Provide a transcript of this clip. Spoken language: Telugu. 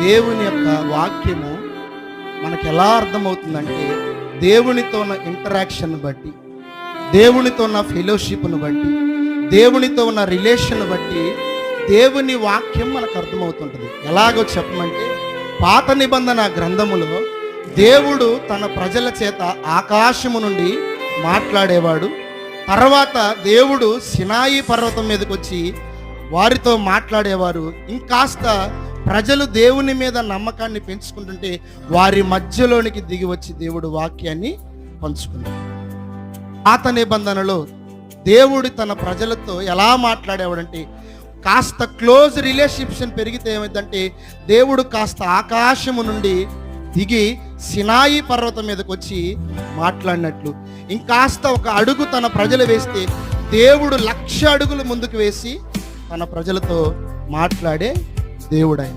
దేవుని యొక్క వాక్యము మనకు ఎలా అర్థమవుతుందంటే, దేవునితో ఉన్న ఇంటరాక్షన్ బట్టి, దేవునితో ఉన్న ఫెలోషిప్ను బట్టి, దేవునితో ఉన్న రిలేషన్ బట్టి దేవుని వాక్యం మనకు అర్థమవుతుంటుంది. ఎలాగో చెప్పమంటే, పాత నిబంధన గ్రంథములో దేవుడు తన ప్రజల చేత ఆకాశము నుండి మాట్లాడేవాడు. తర్వాత దేవుడు సినాయి పర్వతం మీదకి వచ్చి వారితో మాట్లాడేవారు. ఇంకాస్త ప్రజలు దేవుని మీద నమ్మకాన్ని పెంచుకుంటుంటే వారి మధ్యలోనికి దిగి వచ్చి దేవుడు వాక్యాన్ని పంచుకున్నాడు. పాత నిబంధనలో దేవుడు తన ప్రజలతో ఎలా మాట్లాడేవాడంటే, కాస్త క్లోజ్ రిలేషన్షిప్ పెరిగితే ఏమైందంటే, దేవుడు కాస్త ఆకాశము నుండి దిగి సినాయి పర్వతం మీదకి వచ్చి మాట్లాడినట్లు, ఇంకాస్త ఒక అడుగు తన ప్రజలు వేస్తే దేవుడు 1,00,000 అడుగులు ముందుకు వేసి తన ప్రజలతో మాట్లాడే దేవుడు ఆయన.